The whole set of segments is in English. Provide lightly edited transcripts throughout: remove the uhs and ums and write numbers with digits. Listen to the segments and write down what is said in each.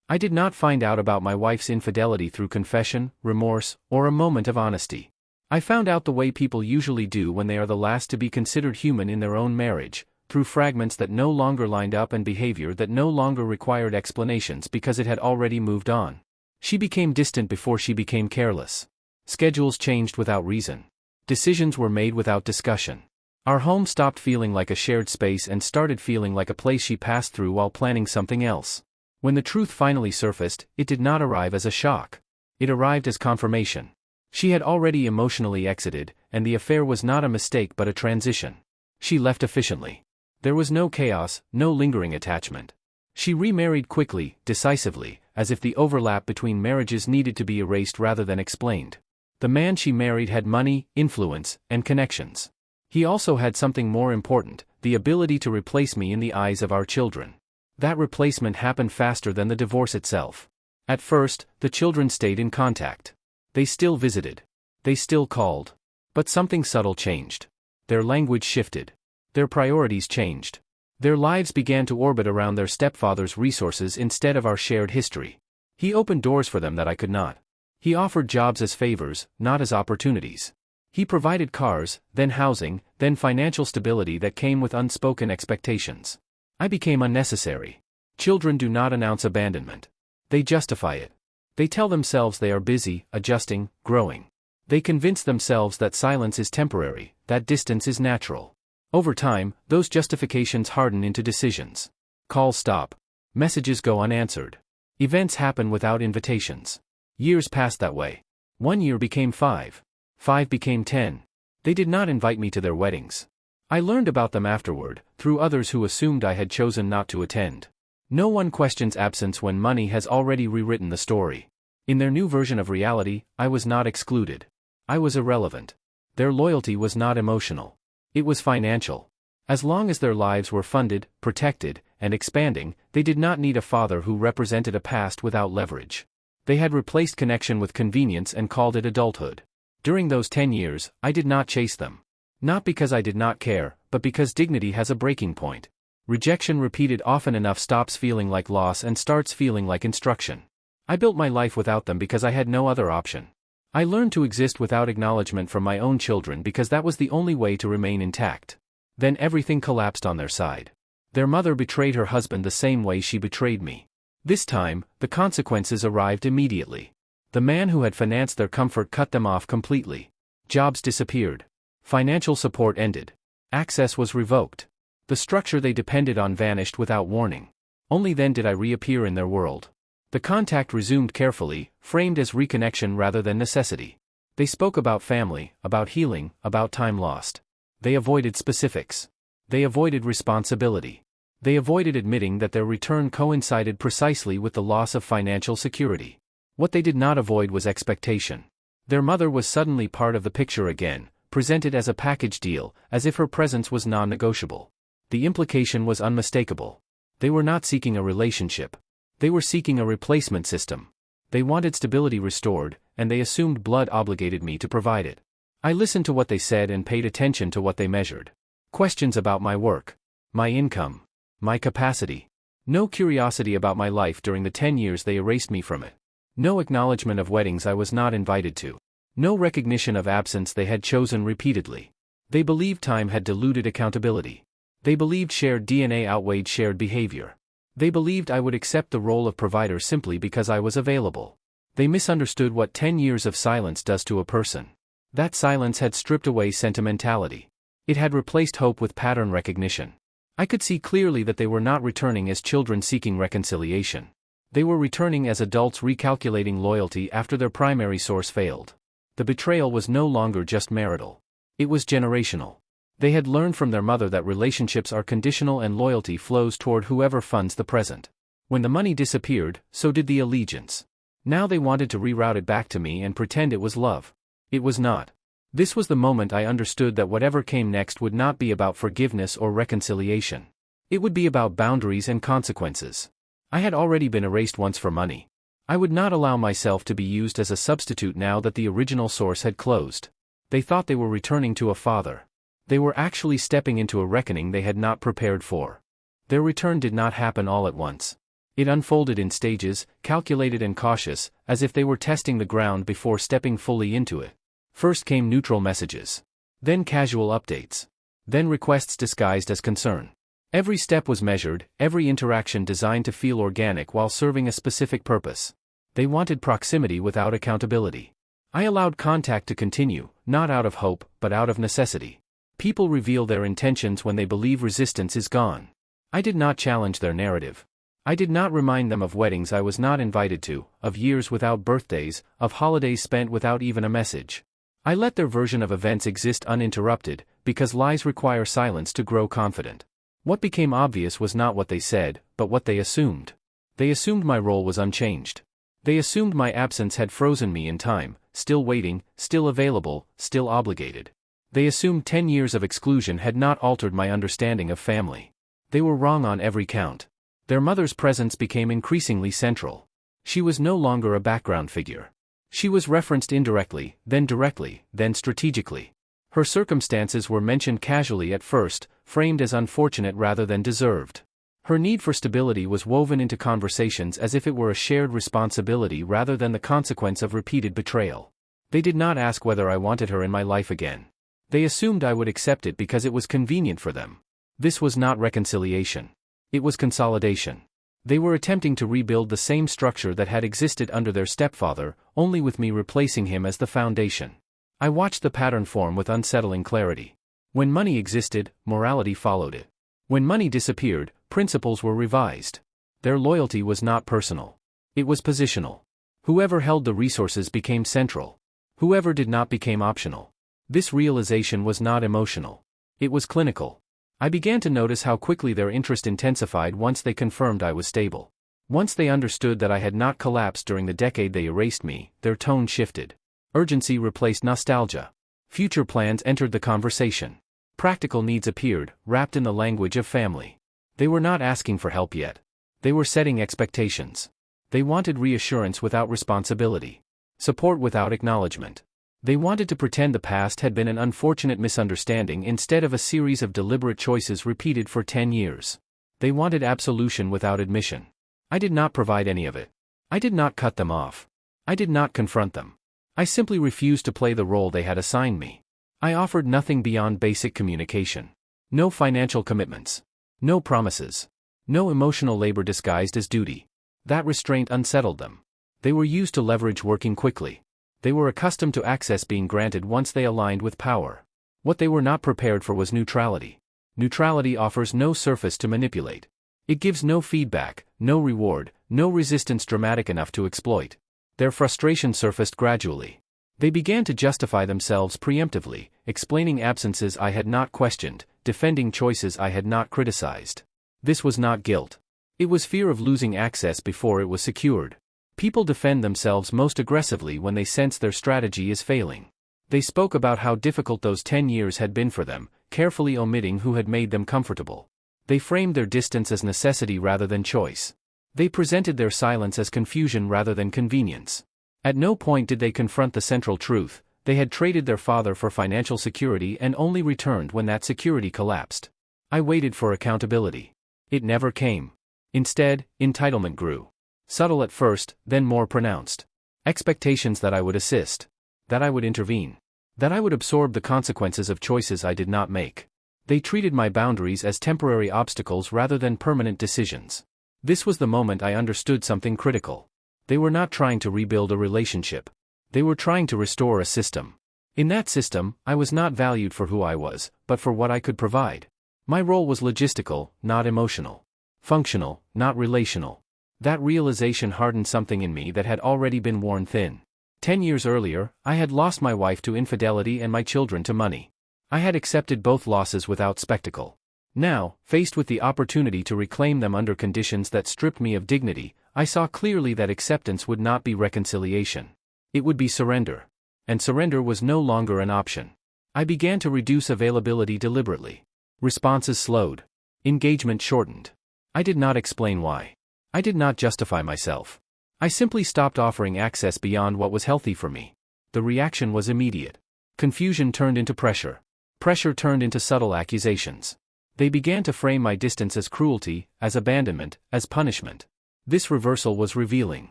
I did not find out about my wife's infidelity through confession, remorse, or a moment of honesty. I found out the way people usually do when they are the last to be considered human in their own marriage, through fragments that no longer lined up and behavior that no longer required explanations because it had already moved on. She became distant before she became careless. Schedules changed without reason. Decisions were made without discussion. Our home stopped feeling like a shared space and started feeling like a place she passed through while planning something else. When the truth finally surfaced, it did not arrive as a shock. It arrived as confirmation. She had already emotionally exited, and the affair was not a mistake but a transition. She left efficiently. There was no chaos, no lingering attachment. She remarried quickly, decisively, as if the overlap between marriages needed to be erased rather than explained. The man she married had money, influence, and connections. He also had something more important, the ability to replace me in the eyes of our children. That replacement happened faster than the divorce itself. At first, the children stayed in contact. They still visited. They still called. But something subtle changed. Their language shifted. Their priorities changed. Their lives began to orbit around their stepfather's resources instead of our shared history. He opened doors for them that I could not. He offered jobs as favors, not as opportunities. He provided cars, then housing, then financial stability that came with unspoken expectations. I became unnecessary. Children do not announce abandonment. They justify it. They tell themselves they are busy, adjusting, growing. They convince themselves that silence is temporary, that distance is natural. Over time, those justifications harden into decisions. Calls stop. Messages go unanswered. Events happen without invitations. Years passed that way. 1 year became 5. 5 became 10. They did not invite me to their weddings. I learned about them afterward, through others who assumed I had chosen not to attend. No one questions absence when money has already rewritten the story. In their new version of reality, I was not excluded. I was irrelevant. Their loyalty was not emotional. It was financial. As long as their lives were funded, protected, and expanding, they did not need a father who represented a past without leverage. They had replaced connection with convenience and called it adulthood. During those 10 years, I did not chase them. Not because I did not care, but because dignity has a breaking point. Rejection repeated often enough stops feeling like loss and starts feeling like instruction. I built my life without them because I had no other option. I learned to exist without acknowledgement from my own children because that was the only way to remain intact. Then everything collapsed on their side. Their mother betrayed her husband the same way she betrayed me. This time, the consequences arrived immediately. The man who had financed their comfort cut them off completely. Jobs disappeared. Financial support ended. Access was revoked. The structure they depended on vanished without warning. Only then did I reappear in their world. The contact resumed carefully, framed as reconnection rather than necessity. They spoke about family, about healing, about time lost. They avoided specifics. They avoided responsibility. They avoided admitting that their return coincided precisely with the loss of financial security. What they did not avoid was expectation. Their mother was suddenly part of the picture again, presented as a package deal, as if her presence was non-negotiable. The implication was unmistakable. They were not seeking a relationship. They were seeking a replacement system. They wanted stability restored, and they assumed blood obligated me to provide it. I listened to what they said and paid attention to what they measured. Questions about my work, my income, my capacity. No curiosity about my life during the 10 years they erased me from it. No acknowledgement of weddings I was not invited to. No recognition of absence they had chosen repeatedly. They believed time had diluted accountability. They believed shared DNA outweighed shared behavior. They believed I would accept the role of provider simply because I was available. They misunderstood what 10 years of silence does to a person. That silence had stripped away sentimentality. It had replaced hope with pattern recognition. I could see clearly that they were not returning as children seeking reconciliation. They were returning as adults recalculating loyalty after their primary source failed. The betrayal was no longer just marital. It was generational. They had learned from their mother that relationships are conditional and loyalty flows toward whoever funds the present. When the money disappeared, so did the allegiance. Now they wanted to reroute it back to me and pretend it was love. It was not. This was the moment I understood that whatever came next would not be about forgiveness or reconciliation. It would be about boundaries and consequences. I had already been erased once for money. I would not allow myself to be used as a substitute now that the original source had closed. They thought they were returning to a father. They were actually stepping into a reckoning they had not prepared for. Their return did not happen all at once. It unfolded in stages, calculated and cautious, as if they were testing the ground before stepping fully into it. First came neutral messages. Then casual updates. Then requests disguised as concern. Every step was measured, every interaction designed to feel organic while serving a specific purpose. They wanted proximity without accountability. I allowed contact to continue, not out of hope, but out of necessity. People reveal their intentions when they believe resistance is gone. I did not challenge their narrative. I did not remind them of weddings I was not invited to, of years without birthdays, of holidays spent without even a message. I let their version of events exist uninterrupted, because lies require silence to grow confident. What became obvious was not what they said, but what they assumed. They assumed my role was unchanged. They assumed my absence had frozen me in time, still waiting, still available, still obligated. They assumed 10 years of exclusion had not altered my understanding of family. They were wrong on every count. Their mother's presence became increasingly central. She was no longer a background figure. She was referenced indirectly, then directly, then strategically. Her circumstances were mentioned casually at first, framed as unfortunate rather than deserved. Her need for stability was woven into conversations as if it were a shared responsibility rather than the consequence of repeated betrayal. They did not ask whether I wanted her in my life again. They assumed I would accept it because it was convenient for them. This was not reconciliation. It was consolidation. They were attempting to rebuild the same structure that had existed under their stepfather, only with me replacing him as the foundation. I watched the pattern form with unsettling clarity. When money existed, morality followed it. When money disappeared, principles were revised. Their loyalty was not personal. It was positional. Whoever held the resources became central. Whoever did not became optional. This realization was not emotional. It was clinical. I began to notice how quickly their interest intensified once they confirmed I was stable. Once they understood that I had not collapsed during the decade they erased me, their tone shifted. Urgency replaced nostalgia. Future plans entered the conversation. Practical needs appeared, wrapped in the language of family. They were not asking for help yet. They were setting expectations. They wanted reassurance without responsibility. Support without acknowledgement. They wanted to pretend the past had been an unfortunate misunderstanding instead of a series of deliberate choices repeated for 10 years. They wanted absolution without admission. I did not provide any of it. I did not cut them off. I did not confront them. I simply refused to play the role they had assigned me. I offered nothing beyond basic communication. No financial commitments. No promises. No emotional labor disguised as duty. That restraint unsettled them. They were used to leverage working quickly. They were accustomed to access being granted once they aligned with power. What they were not prepared for was neutrality. Neutrality offers no surface to manipulate. It gives no feedback, no reward, no resistance dramatic enough to exploit. Their frustration surfaced gradually. They began to justify themselves preemptively, explaining absences I had not questioned, defending choices I had not criticized. This was not guilt. It was fear of losing access before it was secured. People defend themselves most aggressively when they sense their strategy is failing. They spoke about how difficult those 10 years had been for them, carefully omitting who had made them comfortable. They framed their distance as necessity rather than choice. They presented their silence as confusion rather than convenience. At no point did they confront the central truth: they had traded their father for financial security and only returned when that security collapsed. I waited for accountability. It never came. Instead, entitlement grew. Subtle at first, then more pronounced. Expectations that I would assist. That I would intervene. That I would absorb the consequences of choices I did not make. They treated my boundaries as temporary obstacles rather than permanent decisions. This was the moment I understood something critical. They were not trying to rebuild a relationship. They were trying to restore a system. In that system, I was not valued for who I was, but for what I could provide. My role was logistical, not emotional. Functional, not relational. That realization hardened something in me that had already been worn thin. 10 years earlier, I had lost my wife to infidelity and my children to money. I had accepted both losses without spectacle. Now, faced with the opportunity to reclaim them under conditions that stripped me of dignity, I saw clearly that acceptance would not be reconciliation. It would be surrender. And surrender was no longer an option. I began to reduce availability deliberately. Responses slowed. Engagement shortened. I did not explain why. I did not justify myself. I simply stopped offering access beyond what was healthy for me. The reaction was immediate. Confusion turned into pressure. Pressure turned into subtle accusations. They began to frame my distance as cruelty, as abandonment, as punishment. This reversal was revealing.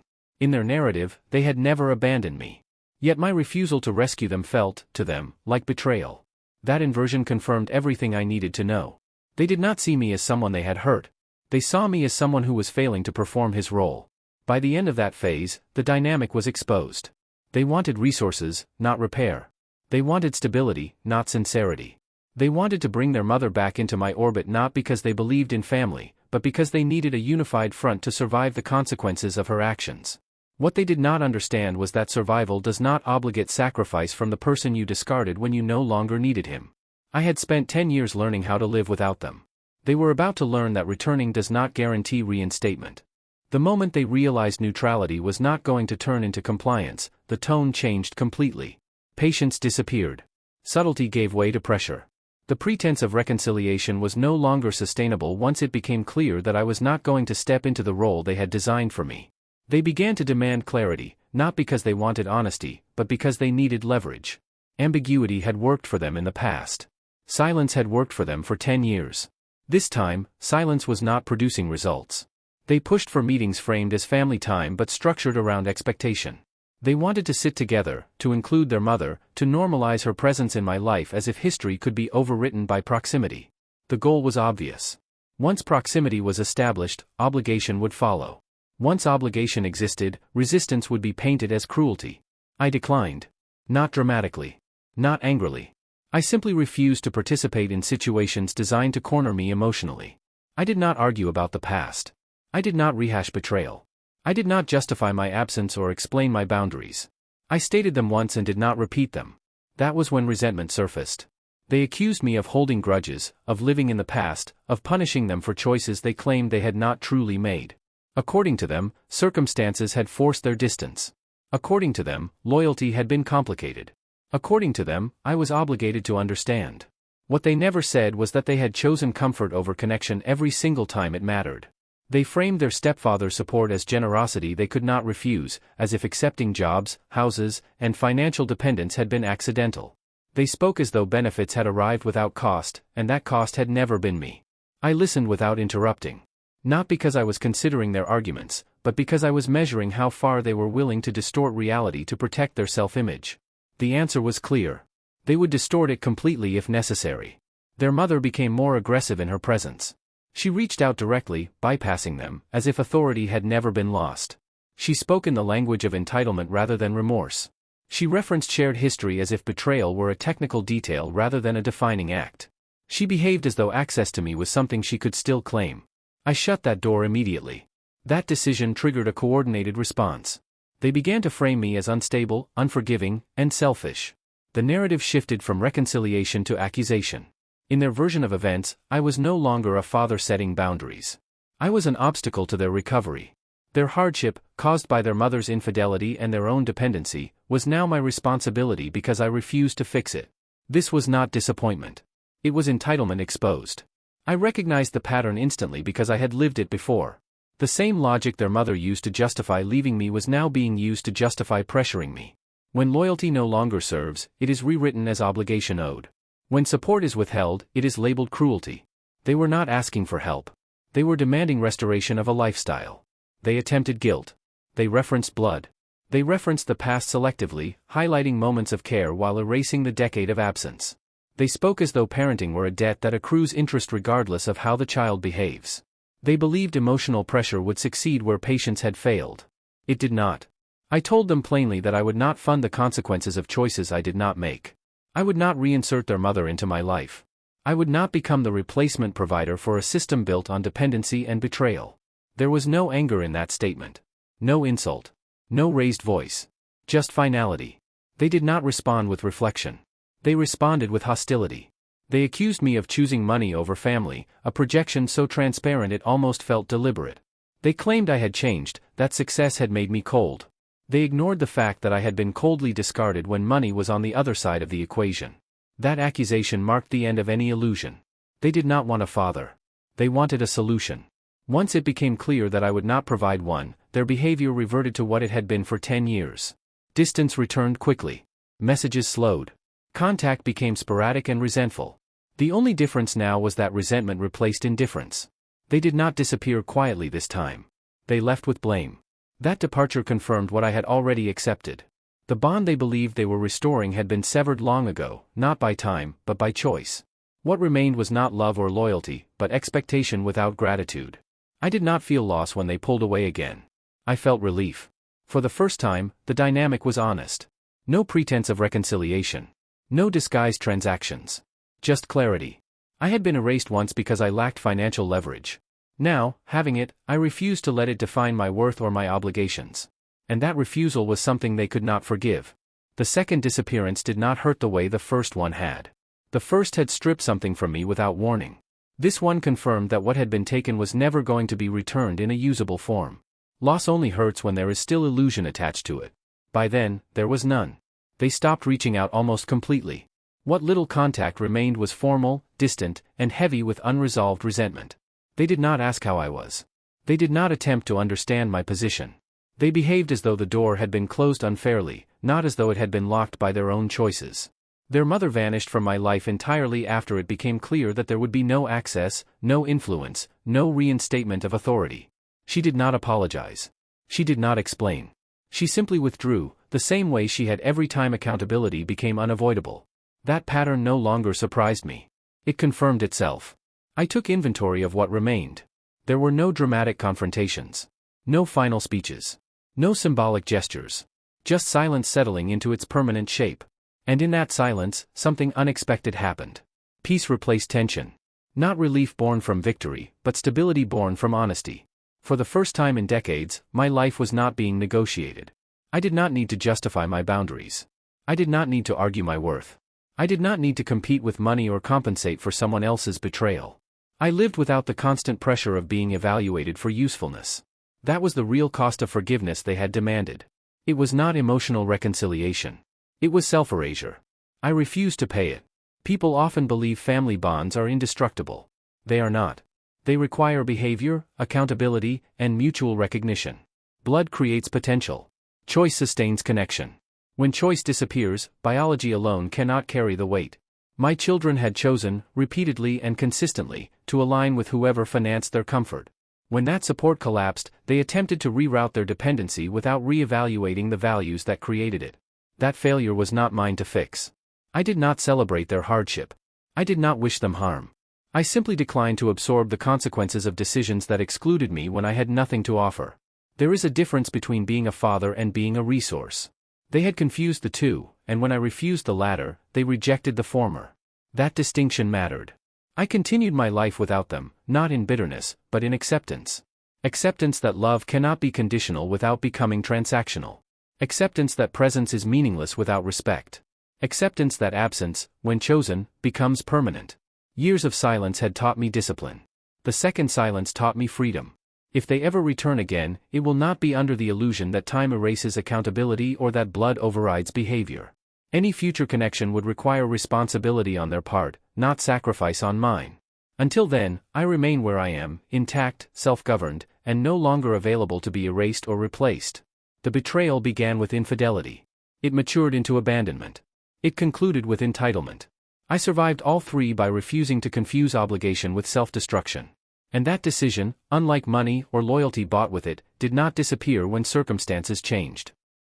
In their narrative, they had never abandoned me. Yet my refusal to rescue them felt, to them, like betrayal. That inversion confirmed everything I needed to know. They did not see me as someone they had hurt. They saw me as someone who was failing to perform his role. By the end of that phase, the dynamic was exposed. They wanted resources, not repair. They wanted stability, not sincerity. They wanted to bring their mother back into my orbit not because they believed in family, but because they needed a unified front to survive the consequences of her actions. What they did not understand was that survival does not obligate sacrifice from the person you discarded when you no longer needed him. I had spent 10 years learning how to live without them. They were about to learn that returning does not guarantee reinstatement. The moment they realized neutrality was not going to turn into compliance, the tone changed completely. Patience disappeared. Subtlety gave way to pressure. The pretense of reconciliation was no longer sustainable once it became clear that I was not going to step into the role they had designed for me. They began to demand clarity, not because they wanted honesty, but because they needed leverage. Ambiguity had worked for them in the past. Silence had worked for them for 10 years. This time, silence was not producing results. They pushed for meetings framed as family time but structured around expectation. They wanted to sit together, to include their mother, to normalize her presence in my life as if history could be overwritten by proximity. The goal was obvious. Once proximity was established, obligation would follow. Once obligation existed, resistance would be painted as cruelty. I declined. Not dramatically. Not angrily. I simply refused to participate in situations designed to corner me emotionally. I did not argue about the past. I did not rehash betrayal. I did not justify my absence or explain my boundaries. I stated them once and did not repeat them. That was when resentment surfaced. They accused me of holding grudges, of living in the past, of punishing them for choices they claimed they had not truly made. According to them, circumstances had forced their distance. According to them, loyalty had been complicated. According to them, I was obligated to understand. What they never said was that they had chosen comfort over connection every single time it mattered. They framed their stepfather's support as generosity they could not refuse, as if accepting jobs, houses, and financial dependence had been accidental. They spoke as though benefits had arrived without cost, and that cost had never been me. I listened without interrupting. Not because I was considering their arguments, but because I was measuring how far they were willing to distort reality to protect their self-image. The answer was clear. They would distort it completely if necessary. Their mother became more aggressive in her presence. She reached out directly, bypassing them, as if authority had never been lost. She spoke in the language of entitlement rather than remorse. She referenced shared history as if betrayal were a technical detail rather than a defining act. She behaved as though access to me was something she could still claim. I shut that door immediately. That decision triggered a coordinated response. They began to frame me as unstable, unforgiving, and selfish. The narrative shifted from reconciliation to accusation. In their version of events, I was no longer a father setting boundaries. I was an obstacle to their recovery. Their hardship, caused by their mother's infidelity and their own dependency, was now my responsibility because I refused to fix it. This was not disappointment. It was entitlement exposed. I recognized the pattern instantly because I had lived it before. The same logic their mother used to justify leaving me was now being used to justify pressuring me. When loyalty no longer serves, it is rewritten as obligation owed. When support is withheld, it is labeled cruelty. They were not asking for help. They were demanding restoration of a lifestyle. They attempted guilt. They referenced blood. They referenced the past selectively, highlighting moments of care while erasing the decade of absence. They spoke as though parenting were a debt that accrues interest regardless of how the child behaves. They believed emotional pressure would succeed where patience had failed. It did not. I told them plainly that I would not fund the consequences of choices I did not make. I would not reinsert their mother into my life. I would not become the replacement provider for a system built on dependency and betrayal. There was no anger in that statement. No insult. No raised voice. Just finality. They did not respond with reflection. They responded with hostility. They accused me of choosing money over family, a projection so transparent it almost felt deliberate. They claimed I had changed, that success had made me cold. They ignored the fact that I had been coldly discarded when money was on the other side of the equation. That accusation marked the end of any illusion. They did not want a father. They wanted a solution. Once it became clear that I would not provide one, their behavior reverted to what it had been for 10 years. Distance returned quickly. Messages slowed. Contact became sporadic and resentful. The only difference now was that resentment replaced indifference. They did not disappear quietly this time. They left with blame. That departure confirmed what I had already accepted. The bond they believed they were restoring had been severed long ago, not by time, but by choice. What remained was not love or loyalty, but expectation without gratitude. I did not feel loss when they pulled away again. I felt relief. For the first time, the dynamic was honest. No pretense of reconciliation. No disguised transactions. Just clarity. I had been erased once because I lacked financial leverage. Now, having it, I refused to let it define my worth or my obligations. And that refusal was something they could not forgive. The second disappearance did not hurt the way the first one had. The first had stripped something from me without warning. This one confirmed that what had been taken was never going to be returned in a usable form. Loss only hurts when there is still illusion attached to it. By then, there was none. They stopped reaching out almost completely. What little contact remained was formal, distant, and heavy with unresolved resentment. They did not ask how I was. They did not attempt to understand my position. They behaved as though the door had been closed unfairly, not as though it had been locked by their own choices. Their mother vanished from my life entirely after it became clear that there would be no access, no influence, no reinstatement of authority. She did not apologize. She did not explain. She simply withdrew, the same way she had every time accountability became unavoidable. That pattern no longer surprised me. It confirmed itself. I took inventory of what remained. There were no dramatic confrontations. No final speeches. No symbolic gestures. Just silence settling into its permanent shape. And in that silence, something unexpected happened. Peace replaced tension. Not relief born from victory, but stability born from honesty. For the first time in decades, my life was not being negotiated. I did not need to justify my boundaries. I did not need to argue my worth. I did not need to compete with money or compensate for someone else's betrayal. I lived without the constant pressure of being evaluated for usefulness. That was the real cost of forgiveness they had demanded. It was not emotional reconciliation. It was self-erasure. I refused to pay it. People often believe family bonds are indestructible. They are not. They require behavior, accountability, and mutual recognition. Blood creates potential. Choice sustains connection. When choice disappears, biology alone cannot carry the weight. My children had chosen, repeatedly and consistently, to align with whoever financed their comfort. When that support collapsed, they attempted to reroute their dependency without re-evaluating the values that created it. That failure was not mine to fix. I did not celebrate their hardship. I did not wish them harm. I simply declined to absorb the consequences of decisions that excluded me when I had nothing to offer. There is a difference between being a father and being a resource. They had confused the two, and when I refused the latter, they rejected the former. That distinction mattered. I continued my life without them, not in bitterness, but in acceptance. Acceptance that love cannot be conditional without becoming transactional. Acceptance that presence is meaningless without respect. Acceptance that absence, when chosen, becomes permanent. Years of silence had taught me discipline. The second silence taught me freedom. If they ever return again, it will not be under the illusion that time erases accountability or that blood overrides behavior. Any future connection would require responsibility on their part, not sacrifice on mine. Until then, I remain where I am, intact, self-governed, and no longer available to be erased or replaced. The betrayal began with infidelity. It matured into abandonment. It concluded with entitlement. I survived all three by refusing to confuse obligation with self-destruction. And that decision, unlike money or loyalty bought with it, did not disappear when circumstances changed.